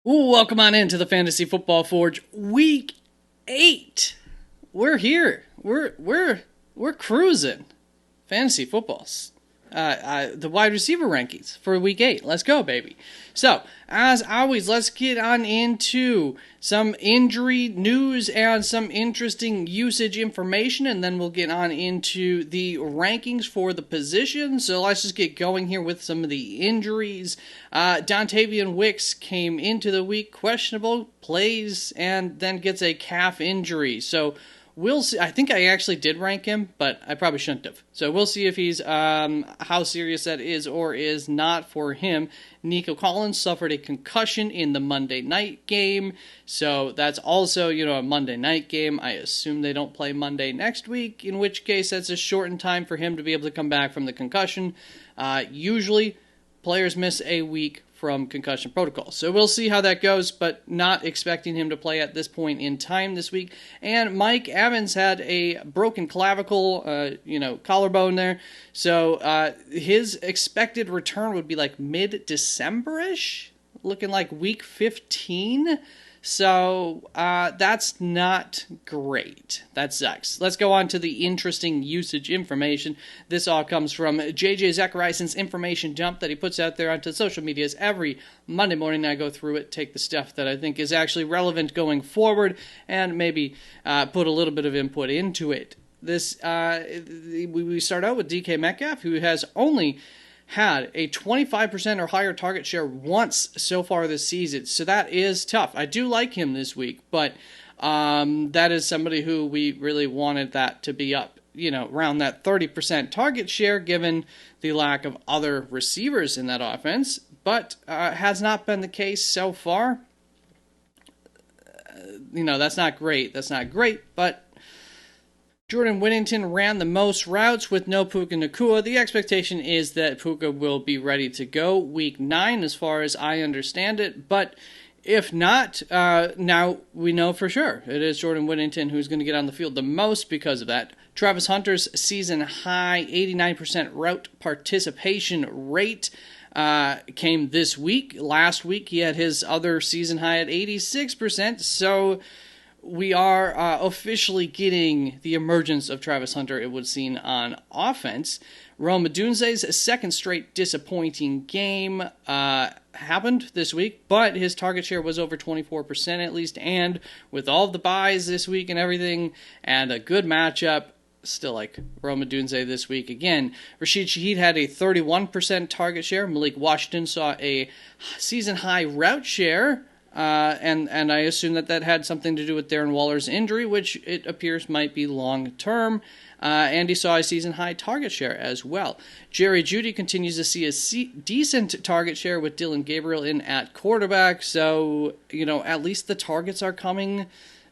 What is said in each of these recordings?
Ooh, welcome on into the Fantasy Football Forge, Week 8. We're here. We're cruising. Fantasy footballs. The wide receiver rankings for Week 8. Let's go, baby. So, as always, let's get on into some injury news and some interesting usage information, and then we'll get on into the rankings for the position. So let's just get going here with some of the injuries. Dontavian Wicks came into the week questionable, plays, and then gets a calf injury. So we'll see. I think I actually did rank him, but I probably shouldn't have. So we'll see if he's how serious that is or is not for him. Nico Collins suffered a concussion in the Monday night game, so that's also a Monday night game. I assume they don't play Monday next week, in which case that's a shortened time for him to be able to come back from the concussion. Usually, players miss a week from concussion protocol. So we'll see how that goes, but not expecting him to play at this point in time this week. And Mike Evans had a broken clavicle, collarbone there. So his expected return would be like mid-December-ish, looking like week 15. So that's not great. That sucks. Let's go on to the interesting usage information. This all comes from JJ Zachariason's information dump that he puts out there onto social medias every Monday morning. I go through it, take the stuff that I think is actually relevant going forward, and maybe put a little bit of input into it. We start out with DK Metcalf, who has only had a 25% or higher target share once so far this season. So that is tough. I do like him this week, but that is somebody who we really wanted that to be up, around that 30% target share given the lack of other receivers in that offense, but has not been the case so far. That's not great. But Jordan Whittington ran the most routes with no Puka Nacua. The expectation is that Puka will be ready to go week 9 as far as I understand it. But if not, now we know for sure it is Jordan Whittington who's going to get on the field the most because of that. Travis Hunter's season high 89% route participation rate came this week. Last week he had his other season high at 86%. So we are officially getting the emergence of Travis Hunter, it would seem, on offense. Rome Odunze's second straight disappointing game happened this week, but his target share was over 24% at least, and with all of the buys this week and everything, and a good matchup, still like Rome Odunze this week again. Rashid Shaheed had a 31% target share. Malik Washington saw a season-high route share, and I assume that had something to do with Darren Waller's injury, which it appears might be long-term. And he saw a season-high target share as well. Jerry Jeudy continues to see a decent target share with Dylan Gabriel in at quarterback. So, at least the targets are coming.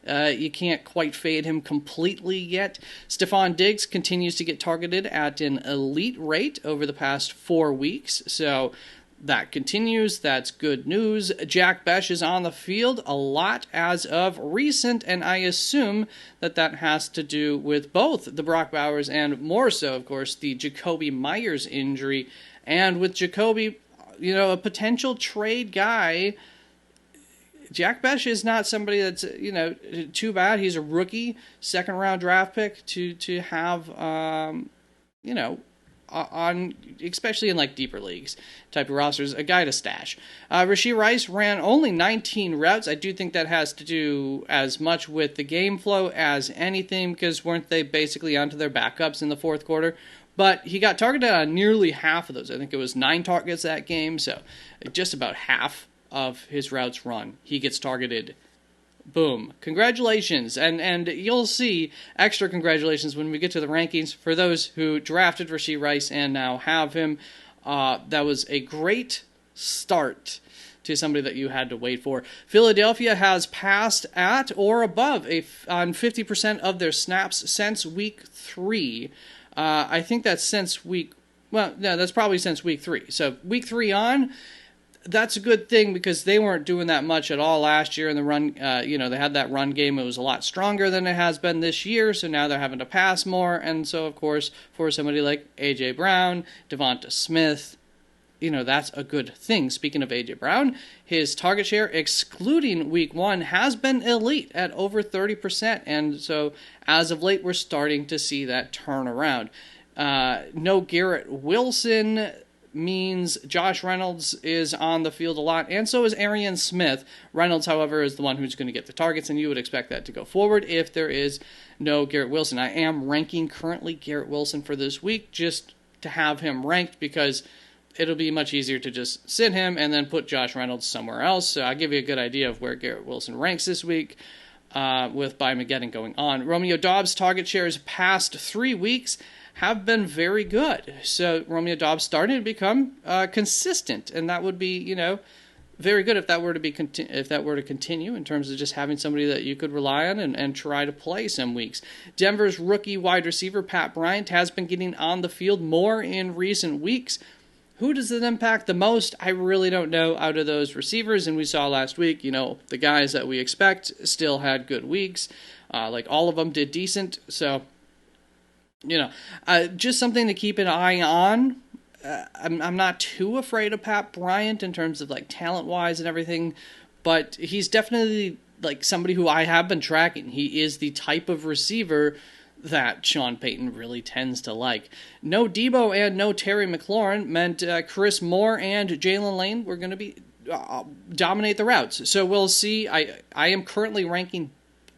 You can't quite fade him completely yet. Stephon Diggs continues to get targeted at an elite rate over the past 4 weeks. So that continues. That's good news. Jack Besh is on the field a lot as of recent, and I assume that has to do with both the Brock Bowers and more so, of course, the Jacoby Myers injury. And with Jacoby, a potential trade guy, Jack Besh is not somebody that's, too bad. He's a rookie, second-round draft pick to have, on especially in like deeper leagues type of rosters, a guy to stash. Rashee Rice ran only 19 routes. I do think that has to do as much with the game flow as anything, because weren't they basically onto their backups in the fourth quarter? But he got targeted on nearly half of those. I think it was 9 targets that game, so just about half of his routes run, he gets targeted. Boom. Congratulations. And you'll see extra congratulations when we get to the rankings for those who drafted Rashee Rice and now have him. That was a great start to somebody that you had to wait for. Philadelphia has passed at or above on 50% of their snaps since week 3. I think that's since that's probably since week 3. So week 3 on, that's a good thing because they weren't doing that much at all last year in the run. They had that run game. It was a lot stronger than it has been this year, so now they're having to pass more. And so, of course, for somebody like A.J. Brown, Devonta Smith, that's a good thing. Speaking of A.J. Brown, his target share, excluding week 1, has been elite at over 30%. And so as of late, we're starting to see that turn around. No Garrett Wilson means Josh Reynolds is on the field a lot, and so is Arian Smith. Reynolds, however, is the one who's going to get the targets, and you would expect that to go forward if there is no Garrett Wilson. I am ranking currently Garrett Wilson for this week just to have him ranked because it'll be much easier to just sit him and then put Josh Reynolds somewhere else. So I'll give you a good idea of where Garrett Wilson ranks this week with Biomageddon going on. Romeo Doubs' target shares past 3 weeks have been very good. So Romeo Doubs starting to become consistent, and that would be, very good if that were to continue in terms of just having somebody that you could rely on and try to play some weeks. Denver's rookie wide receiver Pat Bryant has been getting on the field more in recent weeks. Who does it impact the most? I really don't know out of those receivers, and we saw last week, the guys that we expect still had good weeks. Like all of them did decent, so just something to keep an eye on. I'm not too afraid of Pat Bryant in terms of like talent-wise and everything, but he's definitely like somebody who I have been tracking. He is the type of receiver that Sean Payton really tends to like. No Debo and no Terry McLaurin meant Chris Moore and Jalen Lane were going to be dominate the routes. So we'll see. I am currently ranking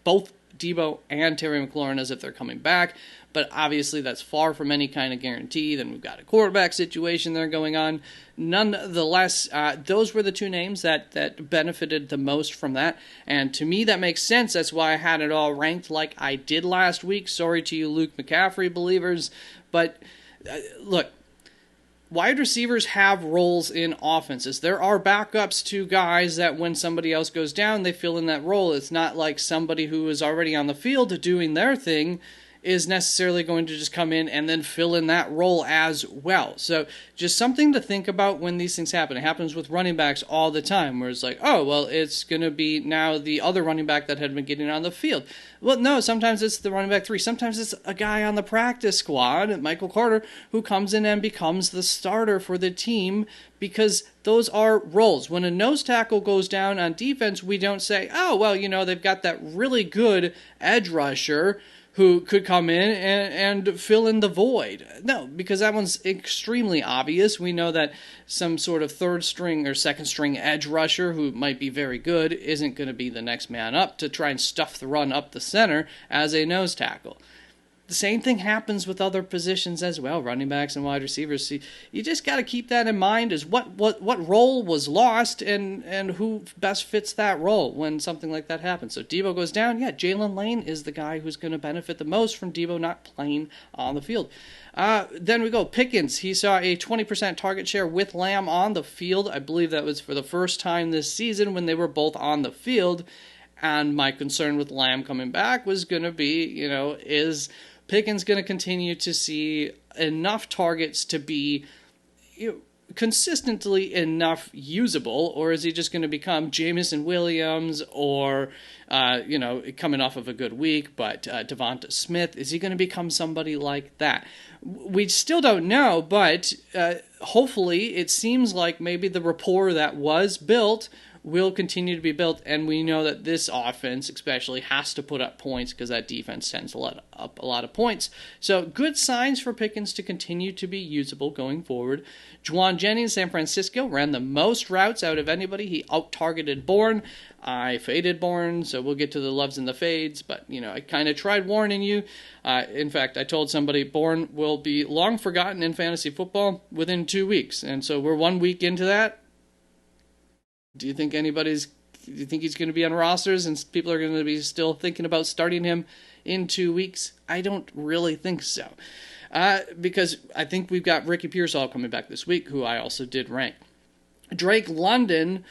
both Debo and Terry McLaurin as if they're coming back, but obviously that's far from any kind of guarantee. Then we've got a quarterback situation there going on. Nonetheless, those were the two names that benefited the most from that, and to me that makes sense. That's why I had it all ranked like I did last week. Sorry to you Luke McCaffrey believers, but look, wide receivers have roles in offenses. There are backups to guys that when somebody else goes down, they fill in that role. It's not like somebody who is already on the field doing their thing is necessarily going to just come in and then fill in that role as well. So just something to think about when these things happen. It happens with running backs all the time, where it's like, oh, well, it's going to be now the other running back that had been getting on the field. Well, no, sometimes it's the running back 3. Sometimes it's a guy on the practice squad, Michael Carter, who comes in and becomes the starter for the team, because those are roles. When a nose tackle goes down on defense, we don't say, oh, well, they've got that really good edge rusher who could come in and fill in the void. No, because that one's extremely obvious. We know that some sort of third string or second string edge rusher who might be very good isn't going to be the next man up to try and stuff the run up the center as a nose tackle. The same thing happens with other positions as well, running backs and wide receivers. See, you just got to keep that in mind, is what role was lost and who best fits that role when something like that happens. So Debo goes down, Jalen Lane is the guy who's going to benefit the most from Debo not playing on the field. Then we go, Pickens. He saw a 20% target share with Lamb on the field. I believe that was for the first time this season when they were both on the field. And my concern with Lamb coming back was going to be, is Pickens going to continue to see enough targets to be consistently enough usable, or is he just going to become Jameson Williams or, coming off of a good week, but Devonta Smith? Is he going to become somebody like that? We still don't know, but hopefully it seems like maybe the rapport that was built will continue to be built, and we know that this offense especially has to put up points because that defense tends to let up a lot of points. So good signs for Pickens to continue to be usable going forward. Juwan Jennings, San Francisco, ran the most routes out of anybody. He out-targeted Bourne. I faded Bourne, so we'll get to the loves and the fades, but, I kind of tried warning you. In fact, I told somebody Bourne will be long forgotten in fantasy football within 2 weeks, and so we're 1 week into that. Do you think he's going to be on rosters and people are going to be still thinking about starting him in 2 weeks? I don't really think so. Because I think we've got Ricky Pearsall coming back this week, who I also did rank. Drake London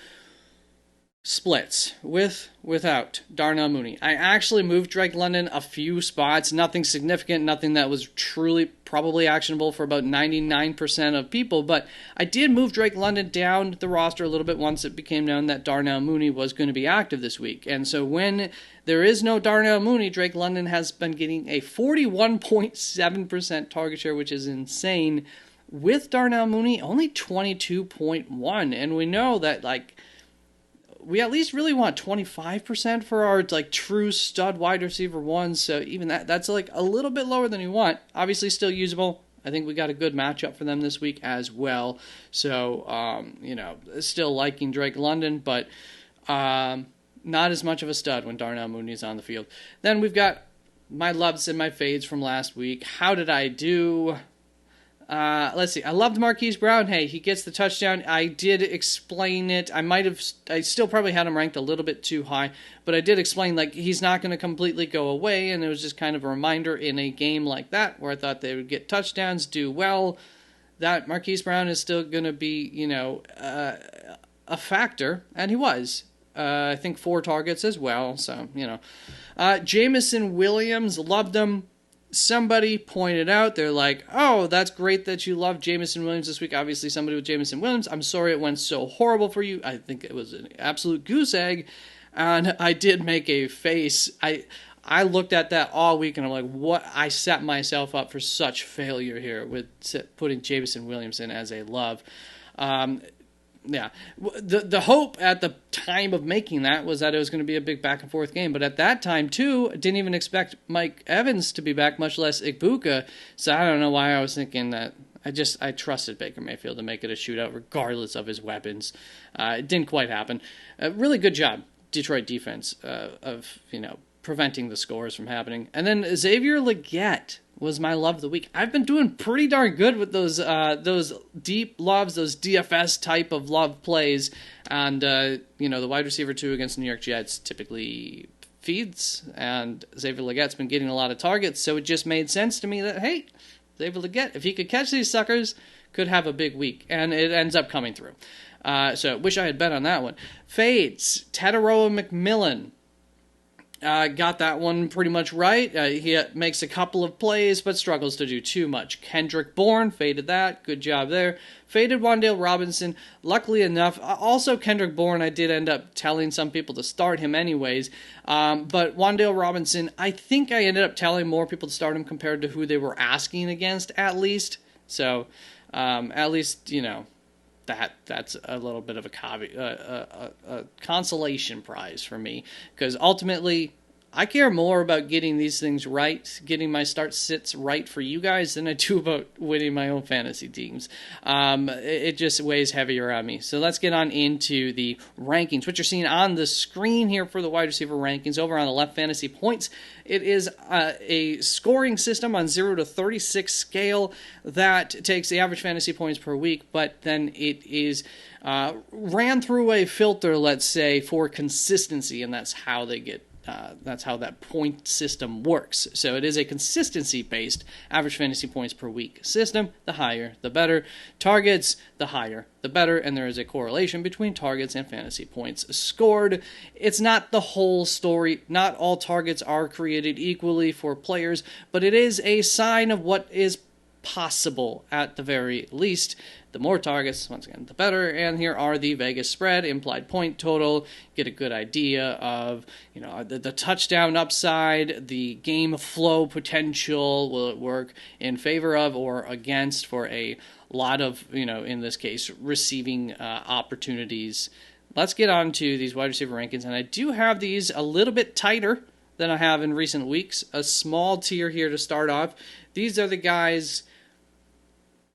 splits without Darnell Mooney. I actually moved Drake London a few spots, nothing significant, nothing that was truly probably actionable for about 99% of people, but I did move Drake London down the roster a little bit once it became known that Darnell Mooney was going to be active this week. And so when there is no Darnell Mooney, Drake London has been getting a 41.7% target share, which is insane. with Darnell Mooney, only 22.1. And we know that, like, we at least really want 25% for our, like, true stud wide receiver ones. So even that's like a little bit lower than we want. Obviously still usable. I think we got a good matchup for them this week as well. So, still liking Drake London, but not as much of a stud when Darnell Mooney's on the field. Then we've got my loves and my fades from last week. How did I do? Let's see. I loved Marquise Brown. Hey, he gets the touchdown. I did explain it. I still probably had him ranked a little bit too high, but I did explain, like, he's not going to completely go away, and it was just kind of a reminder in a game like that where I thought they would get touchdowns, do well, that Marquise Brown is still going to be, a factor, and he was. I think 4 targets as well, so, Jameson Williams, loved him. Somebody pointed out, they're like, oh, that's great that you love Jameson Williams this week. Obviously, somebody with Jameson Williams. I'm sorry it went so horrible for you. I think it was an absolute goose egg. And I did make a face. I looked at that all week, and I'm like, what? I set myself up for such failure here with putting Jameson Williams in as a love. Yeah, the hope at the time of making that was that it was going to be a big back and forth game. But at that time, too, didn't even expect Mike Evans to be back, much less Igbuka. So I don't know why I was thinking that. I trusted Baker Mayfield to make it a shootout regardless of his weapons. It didn't quite happen. Really good job, Detroit defense, of preventing the scores from happening. And then Xavier Legette was my love of the week. I've been doing pretty darn good with those deep loves, those DFS type of love plays. And, the wide receiver 2 against the New York Jets typically feeds. And Xavier Legette's been getting a lot of targets. So it just made sense to me that, hey, Xavier Legette, if he could catch these suckers, could have a big week. And it ends up coming through. So wish I had bet on that one. Fades, Tataroa McMillan. Got that one pretty much right. He makes a couple of plays, but struggles to do too much. Kendrick Bourne, faded that. Good job there. Faded Wan'Dale Robinson. Luckily enough, also Kendrick Bourne, I did end up telling some people to start him anyways. But Wan'Dale Robinson, I think I ended up telling more people to start him compared to who they were asking against, at least. So, at least, that's a little bit of a consolation prize for me, because ultimately I care more about getting these things right, getting my start sits right for you guys, than I do about winning my own fantasy teams. It just weighs heavier on me. So let's get on into the rankings. What you're seeing on the screen here for the wide receiver rankings over on the left, fantasy points. It is a scoring system on 0 to 36 scale that takes the average fantasy points per week, but then it is ran through a filter, let's say, for consistency, and that's how they get. That's how that point system works. So it is a consistency-based average fantasy points per week system. The higher, the better. Targets, the higher, the better. And there is a correlation between targets and fantasy points scored. It's not the whole story. Not all targets are created equally for players, but it is a sign of what is possible at the very least. The more targets, once again, the better. And here are the Vegas spread, implied point total. Get a good idea of, the touchdown upside, the game flow potential. Will it work in favor of or against for a lot of, in this case, receiving opportunities. Let's get on to these wide receiver rankings. And I do have these a little bit tighter than I have in recent weeks. A small tier here to start off. These are the guys,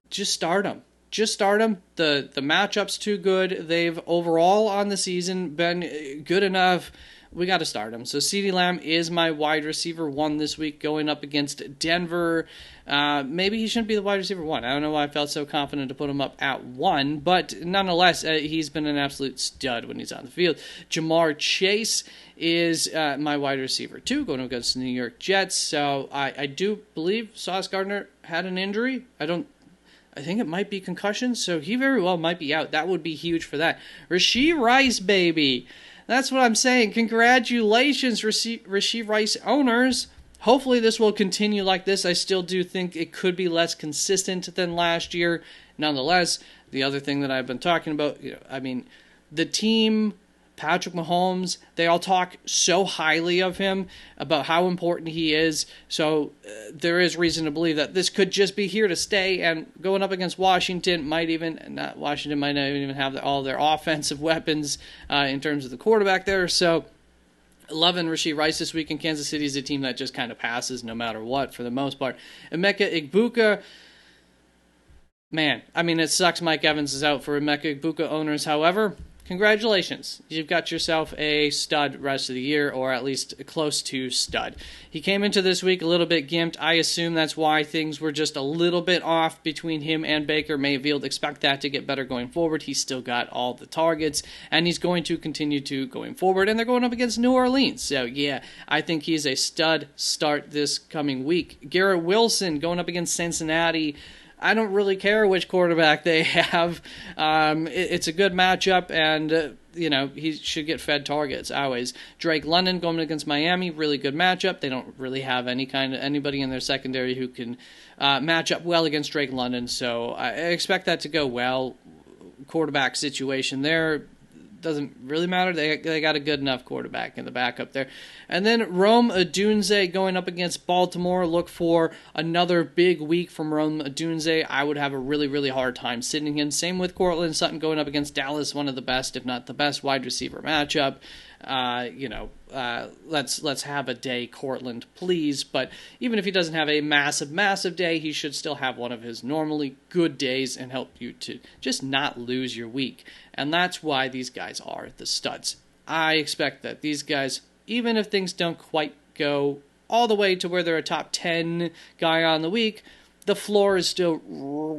just start them. Just start them. The matchup's too good. They've overall on the season been good enough. We got to start them. So CeeDee Lamb is my wide receiver 1 this week going up against Denver. Maybe he shouldn't be the wide receiver 1. I don't know why I felt so confident to put him up at 1. But nonetheless, he's been an absolute stud when he's on the field. Jamar Chase is my wide receiver 2 going up against the New York Jets. So I do believe Sauce Gardner had an injury. I think it might be concussion, so he very well might be out. That would be huge for that. Rashee Rice, baby. That's what I'm saying. Congratulations, Rashee Rice owners. Hopefully this will continue like this. I still do think it could be less consistent than last year. Nonetheless, the other thing that I've been talking about, the team Patrick Mahomes, they all talk so highly of him, about how important he is. So there is reason to believe that this could just be here to stay. And going up against Washington might not even have all their offensive weapons in terms of the quarterback there. So loving Rashee Rice this week in Kansas City is a team that just kind of passes no matter what for the most part. Emeka Egbuka, man, I mean, it sucks Mike Evans is out for Emeka Egbuka owners. However, congratulations. You've got yourself a stud rest of the year, or at least close to stud. He came into this week a little bit gimped. I assume that's why things were just a little bit off between him and Baker Mayfield. Expect that to get better going forward. He's still got all the targets, and he's going to continue to going forward, and they're going up against New Orleans. So, yeah, I think he's a stud start this coming week. Garrett Wilson going up against Cincinnati. I don't really care which quarterback they have. It's a good matchup, and he should get fed targets always. Drake London going against Miami, really good matchup. They don't really have anybody in their secondary who can match up well against Drake London, so I expect that to go well. Quarterback situation there doesn't really matter. They got a good enough quarterback in the backup there. And then Rome Odunze going up against Baltimore. Look for another big week from Rome Odunze. I would have a really, really hard time sitting him. Same with Courtland Sutton going up against Dallas, one of the best, if not the best, wide receiver matchup. Let's have a day, Courtland, please. But even if he doesn't have a massive day, he should still have one of his normally good days and help you to just not lose your week. And that's why these guys are the studs. I expect that these guys, even if things don't quite go all the way to where they're a top 10 guy on the week, the floor is still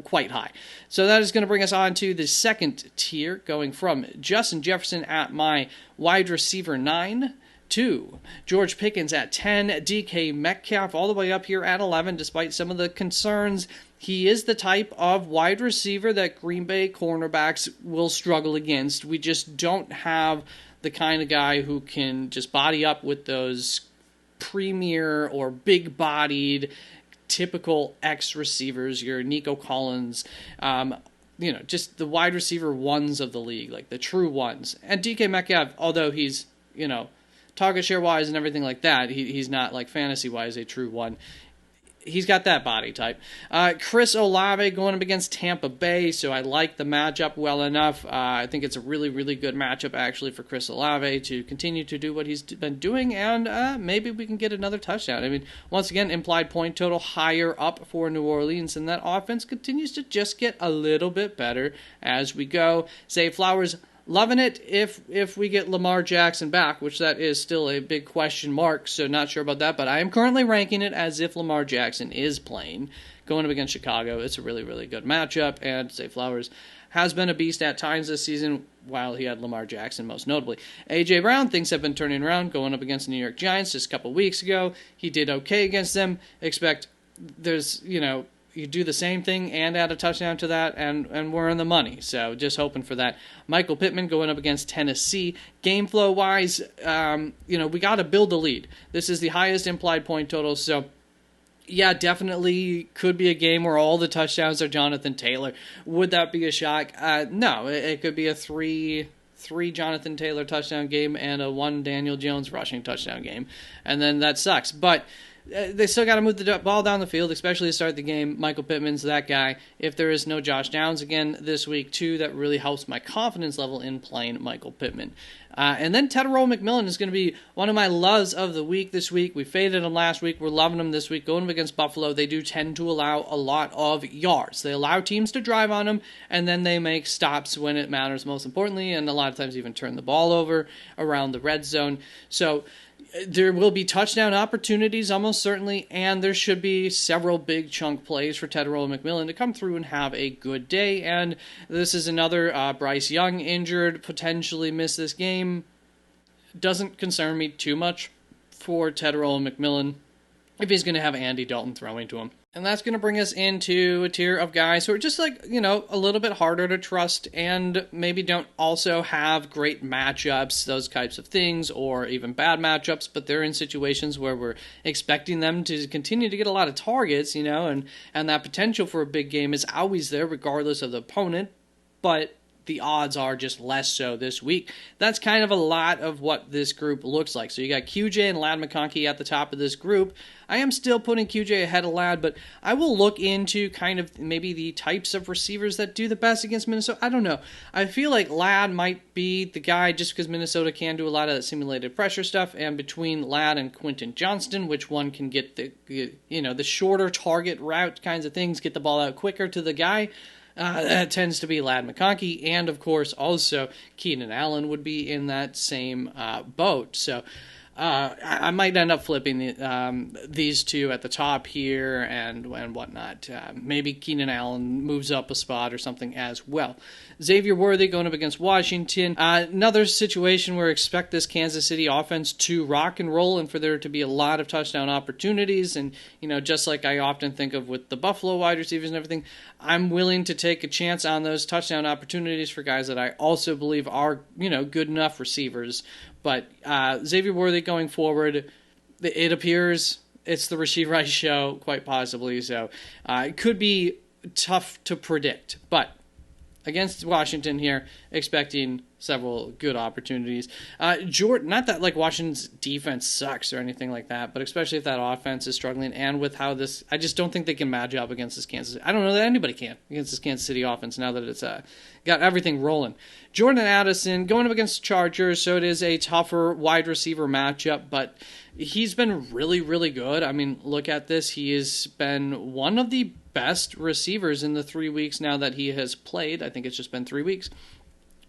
quite high. So that is going to bring us on to the second tier, going from Justin Jefferson at my wide receiver 9 to George Pickens at 10, DK Metcalf all the way up here at 11, despite some of the concerns. He is the type of wide receiver that Green Bay cornerbacks will struggle against. We just don't have the kind of guy who can just body up with those premier or big-bodied typical X receivers, your Nico Collins, just the wide receiver ones of the league, like the true ones. And DK Metcalf, although he's, target share wise and everything like that, he's not like fantasy wise a true one. He's got that body type. Chris Olave going up against Tampa Bay, so I like the matchup well enough. I think it's a really, really good matchup, actually, for Chris Olave to continue to do what he's been doing, and maybe we can get another touchdown. I mean, once again, implied point total higher up for New Orleans, and that offense continues to just get a little bit better as we go. Zay Flowers, loving it if we get Lamar Jackson back, which that is still a big question mark, so not sure about that, but I am currently ranking it as if Lamar Jackson is playing. Going up against Chicago, it's a really, really good matchup, and Zay Flowers has been a beast at times this season, while he had Lamar Jackson most notably. A.J. Brown, things have been turning around, going up against the New York Giants just a couple weeks ago. He did okay against them. Expect there's, you do the same thing and add a touchdown to that, and we're in the money. So just hoping for that. Michael Pittman going up against Tennessee. Game flow wise, we got to build a lead. This is the highest implied point total. So yeah, definitely could be a game where all the touchdowns are Jonathan Taylor. Would that be a shock? No, it could be a three Jonathan Taylor touchdown game and a 1 Daniel Jones rushing touchdown game, and then that sucks. But they still got to move the ball down the field, especially to start the game. Michael Pittman's that guy. If there is no Josh Downs again this week, too, that really helps my confidence level in playing Michael Pittman. And then Tetairoa McMillan is going to be one of my loves of the week this week. We faded him last week. We're loving him this week. Going up against Buffalo, they do tend to allow a lot of yards. They allow teams to drive on them, and then they make stops when it matters most importantly, and a lot of times even turn the ball over around the red zone. So there will be touchdown opportunities almost certainly, and there should be several big chunk plays for Tetairoa McMillan to come through and have a good day. And this is another Bryce Young injured, potentially miss this game. Doesn't concern me too much for Tetairoa McMillan if he's going to have Andy Dalton throwing to him. And that's going to bring us into a tier of guys who are just a little bit harder to trust and maybe don't also have great matchups, those types of things, or even bad matchups, but they're in situations where we're expecting them to continue to get a lot of targets, and that potential for a big game is always there regardless of the opponent, but the odds are just less so this week. That's kind of a lot of what this group looks like. So you got QJ and Ladd McConkey at the top of this group. I am still putting QJ ahead of Ladd, but I will look into kind of maybe the types of receivers that do the best against Minnesota. I don't know. I feel like Ladd might be the guy just because Minnesota can do a lot of that simulated pressure stuff, and between Ladd and Quentin Johnston, which one can get the shorter target route kinds of things, get the ball out quicker to the guy. That tends to be Ladd McConkey, and of course also Keenan Allen would be in that same boat. So I might end up flipping these two at the top here and whatnot. Maybe Keenan Allen moves up a spot or something as well. Xavier Worthy going up against Washington. Another situation where I expect this Kansas City offense to rock and roll and for there to be a lot of touchdown opportunities. And, just like I often think of with the Buffalo wide receivers and everything, I'm willing to take a chance on those touchdown opportunities for guys that I also believe are, good enough receivers. But Xavier Worthy going forward, it appears it's the Rashee Rice show, quite possibly. So it could be tough to predict. But against Washington here, expecting several good opportunities. Jordan, not that like Washington's defense sucks or anything like that, but especially if that offense is struggling and with how this, I just don't think they can match up against this Kansas. I don't know that anybody can against this Kansas City offense now that it's got everything rolling. Jordan Addison going up against Chargers, so it is a tougher wide receiver matchup, but he's been really, really good. I mean, look at this. He has been one of the best receivers in the 3 weeks now that he has played. I think it's just been 3 weeks.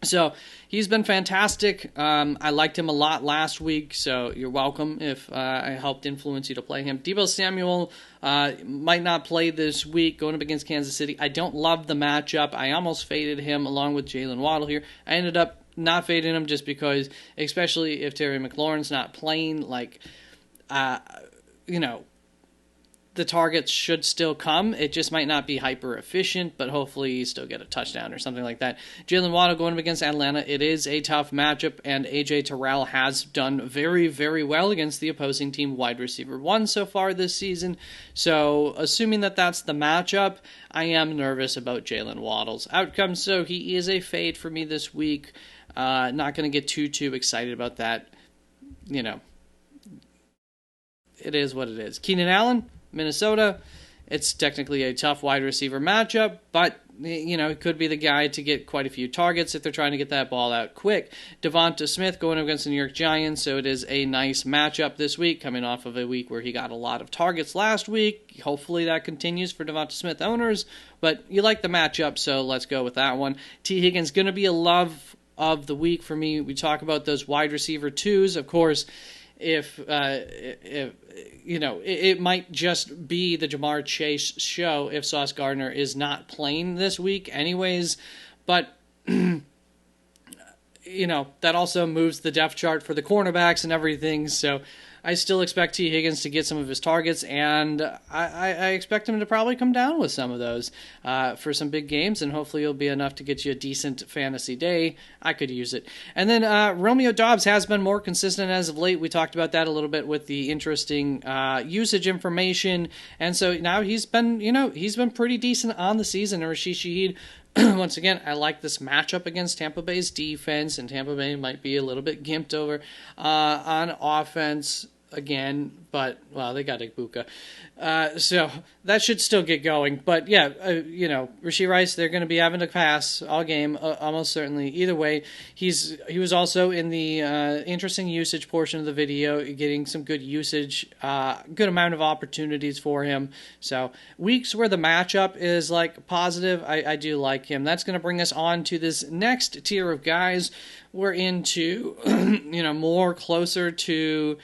So he's been fantastic. I liked him a lot last week, so you're welcome if I helped influence you to play him. Deebo Samuel might not play this week going up against Kansas City. I don't love the matchup. I almost faded him along with Jalen Waddle here. I ended up not fading him just because, especially if Terry McLaurin's not playing, the targets should still come. It just might not be hyper efficient, but hopefully you still get a touchdown or something like that. Jalen Waddle going up against Atlanta. It is a tough matchup, and A.J. Terrell has done very, very well against the opposing team wide receiver 1 so far this season. So assuming that that's the matchup, I am nervous about Jalen Waddle's outcome. So he is a fade for me this week. Not going to get too excited about that. It is what it is. Keenan Allen, Minnesota, it's technically a tough wide receiver matchup, but, it could be the guy to get quite a few targets if they're trying to get that ball out quick. Devonta Smith going up against the New York Giants, so it is a nice matchup this week, coming off of a week where he got a lot of targets last week. Hopefully that continues for Devonta Smith owners, but you like the matchup, so let's go with that one. T. Higgins going to be a love of the week for me. We talk about those wide receiver 2s, of course. If it might just be the Jamar Chase show if Sauce Gardner is not playing this week anyways, but that also moves the depth chart for the cornerbacks and everything, so I still expect T. Higgins to get some of his targets, and I expect him to probably come down with some of those for some big games, and hopefully it'll be enough to get you a decent fantasy day. I could use it. And then Romeo Doubs has been more consistent as of late. We talked about that a little bit with the interesting usage information, and so now he's been pretty decent on the season. Rashid Shaheed, once again, I like this matchup against Tampa Bay's defense, and Tampa Bay might be a little bit gimped over on offense again, but, they got Igbukah. So that should still get going. But, Rashee Rice, they're going to be having to pass all game, almost certainly. Either way, he was also in the interesting usage portion of the video, getting some good usage, good amount of opportunities for him. So weeks where the matchup is, positive, I do like him. That's going to bring us on to this next tier of guys. We're into, more closer to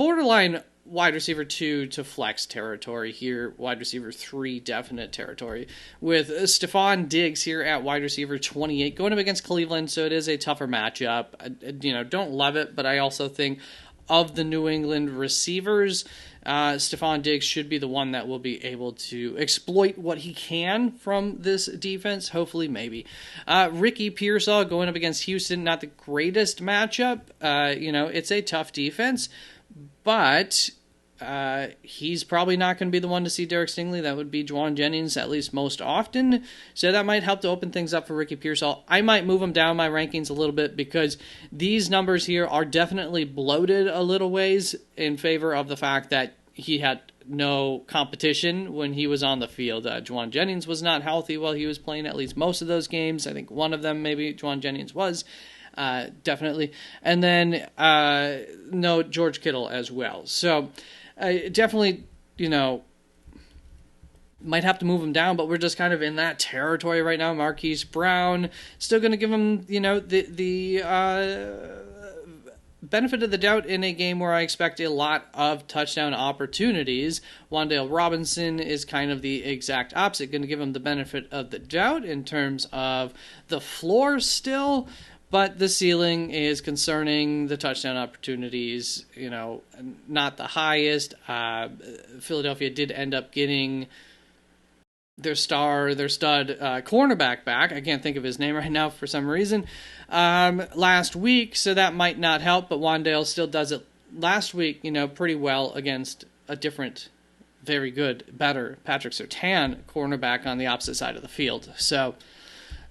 borderline wide receiver 2 to flex territory here, wide receiver 3 definite territory, with Stephon Diggs here at wide receiver 28 going up against Cleveland, so it is a tougher matchup. Don't love it, but I also think of the New England receivers, Stephon Diggs should be the one that will be able to exploit what he can from this defense, hopefully, maybe. Ricky Pearsall going up against Houston, not the greatest matchup. It's a tough defense, but he's probably not going to be the one to see Derek Stingley. That would be Jauan Jennings, at least most often. So that might help to open things up for Ricky Pearsall. I might move him down my rankings a little bit because these numbers here are definitely bloated a little ways in favor of the fact that he had no competition when he was on the field. Jauan Jennings was not healthy while he was playing at least most of those games. I think one of them, maybe Jauan Jennings was. Definitely. And then no George Kittle as well. So definitely, might have to move him down, but we're just kind of in that territory right now. Marquise Brown, still going to give him, the benefit of the doubt in a game where I expect a lot of touchdown opportunities. Wan'Dale Robinson is kind of the exact opposite, going to give him the benefit of the doubt in terms of the floor still, but the ceiling is concerning. The touchdown opportunities, not the highest. Philadelphia did end up getting their stud cornerback back. I can't think of his name right now for some reason. Last week, so that might not help, but Wan'Dale still does it last week, pretty well against a different, very good, better Patrick Surtain cornerback on the opposite side of the field. So,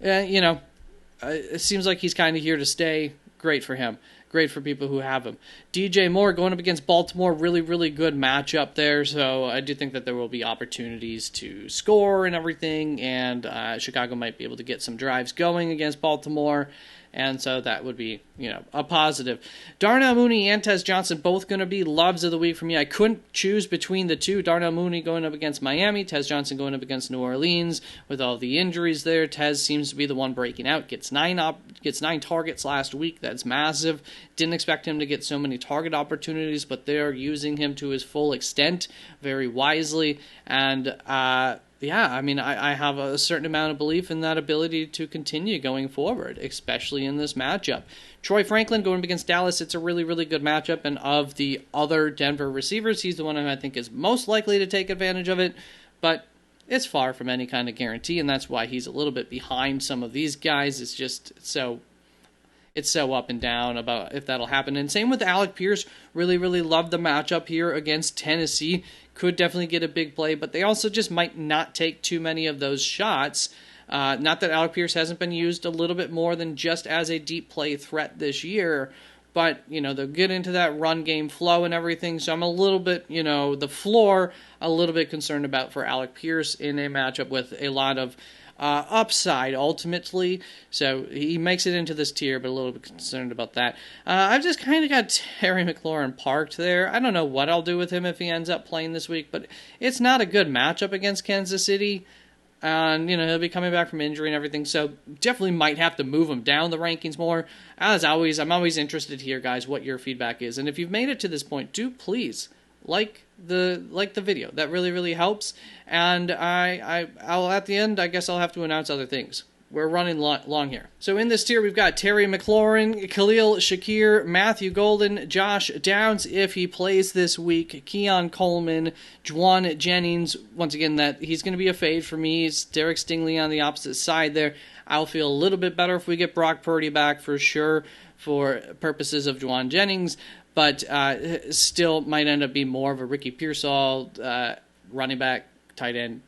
it seems like he's kind of here to stay. Great for him. Great for people who have him. DJ Moore going up against Baltimore, really, really good matchup there. So I do think that there will be opportunities to score and everything, and Chicago might be able to get some drives going against Baltimore. And so that would be, a positive. Darnell Mooney and Tez Johnson both going to be loves of the week for me. I couldn't choose between the two. Darnell Mooney going up against Miami, Tez Johnson going up against New Orleans. With all the injuries there, Tez seems to be the one breaking out. Gets nine targets last week. That's massive. Didn't expect him to get so many target opportunities, but they're using him to his full extent very wisely. And I have a certain amount of belief in that ability to continue going forward, especially in this matchup. Troy Franklin going up against Dallas, it's a really, really good matchup, and of the other Denver receivers, he's the one who I think is most likely to take advantage of it, but it's far from any kind of guarantee, and that's why he's a little bit behind some of these guys. It's just so up and down about if that'll happen. And same with Alec Pierce. Really, really love the matchup here against Tennessee. Could definitely get a big play, but they also just might not take too many of those shots. Not that Alec Pierce hasn't been used a little bit more than just as a deep play threat this year, but, they'll get into that run game flow and everything, so I'm a little bit, the floor, a little bit concerned about for Alec Pierce in a matchup with a lot of upside ultimately, so he makes it into this tier, but a little bit concerned about that. I've just kind of got Terry McLaurin parked there. I don't know what I'll do with him if he ends up playing this week, but it's not a good matchup against Kansas City, and he'll be coming back from injury and everything, so definitely might have to move him down the rankings more. As always, I'm always interested here, guys, what your feedback is, and if you've made it to this point, do please like the video. That really, really helps. And I'll at the end, I guess I'll have to announce other things. We're running long here. So in this tier, we've got Terry McLaurin, Khalil Shakir, Matthew Golden, Josh Downs if he plays this week, Keon Coleman, Jauan Jennings. Once again, that he's going to be a fade for me. It's Derek Stingley on the opposite side there. I'll feel a little bit better if we get Brock Purdy back for sure for purposes of Jauan Jennings. But still might end up being more of a Ricky Pearsall running back, tight end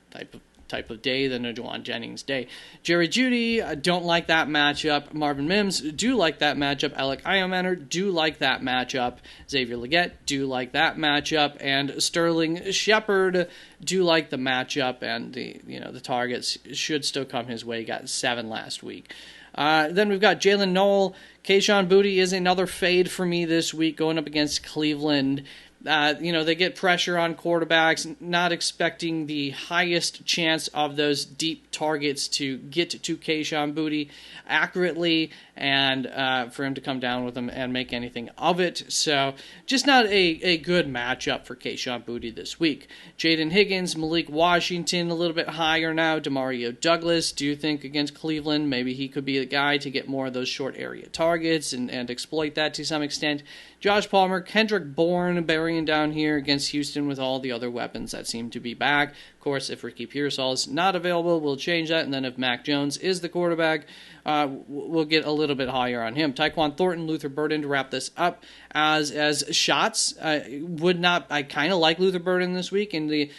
type of day than a Jauan Jennings day. Jerry Jeudy, don't like that matchup. Marvin Mims, do like that matchup. Alec Iomanner, do like that matchup. Xavier Legette, do like that matchup. And Sterling Shepard, do like the matchup. And the targets should still come his way. Got 7 last week. Then we've got Jalen Noel. Kayshon Boutte is another fade for me this week going up against Cleveland. They get pressure on quarterbacks, not expecting the highest chance of those deep targets to get to Kayshon Boutte accurately and for him to come down with them and make anything of it. So just not a good matchup for Kayshon Boutte this week. Jaden Higgins, Malik Washington a little bit higher now. Demario Douglas, do you think against Cleveland maybe he could be the guy to get more of those short area targets and exploit that to some extent? Josh Palmer, Kendrick Bourne burying down here against Houston with all the other weapons that seem to be back. course, if Ricky Pearsall is not available, we'll change that. And then if Mac Jones is the quarterback, we'll get a little bit higher on him. Tyquan Thornton, Luther Burden to wrap this up as shots. I kind of like Luther Burden this week in the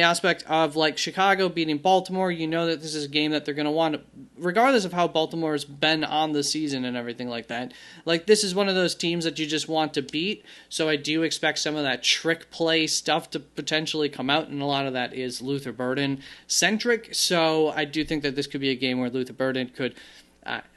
aspect of like Chicago beating Baltimore. You know that this is a game that they're going to want, regardless of how Baltimore has been on the season and everything like that. Like, this is one of those teams that you just want to beat. So I do expect some of that trick play stuff to potentially come out, and a lot of that is Luther Burden centric. So I do think that this could be a game where Luther Burden could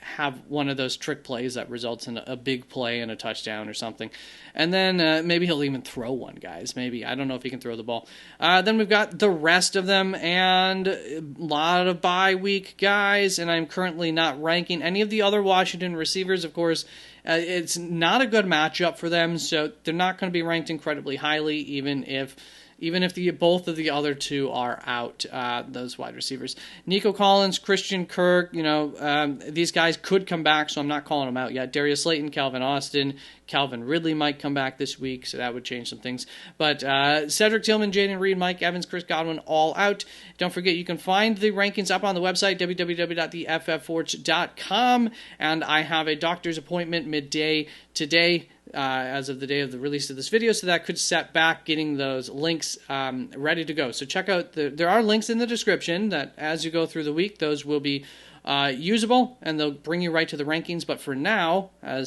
have one of those trick plays that results in a big play and a touchdown or something. And then maybe he'll even throw one, guys. Maybe. I don't know if he can throw the ball. Then we've got the rest of them and a lot of bye week guys, and I'm currently not ranking any of the other Washington receivers. Of course, it's not a good matchup for them, so they're not going to be ranked incredibly highly, even if both of the other two are out, those wide receivers. Nico Collins, Christian Kirk, these guys could come back, so I'm not calling them out yet. Darius Slayton, Calvin Austin, Calvin Ridley might come back this week, so that would change some things. But Cedric Tillman, Jaden Reed, Mike Evans, Chris Godwin, all out. Don't forget, you can find the rankings up on the website, www.theFFForge.com, and I have a doctor's appointment midday today, as of the day of the release of this video, so that could set back getting those links ready to go. So check out, there are links in the description that as you go through the week, those will be usable, and they'll bring you right to the rankings. But for now, in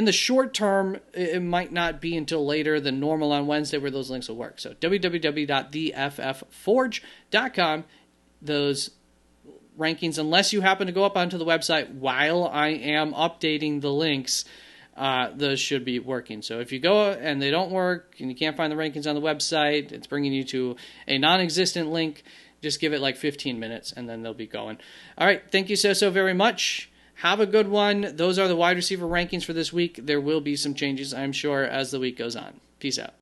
the short term, it might not be until later than normal on Wednesday where those links will work. So www.theFFForge.com, those rankings, unless you happen to go up onto the website while I am updating the links, those should be working. So if you go and they don't work and you can't find the rankings on the website, it's bringing you to a non-existent link, just give it like 15 minutes and then they'll be going. All right, thank you so very much. Have a good one. Those are the wide receiver rankings for this week. There will be some changes, I'm sure, as the week goes on. Peace out.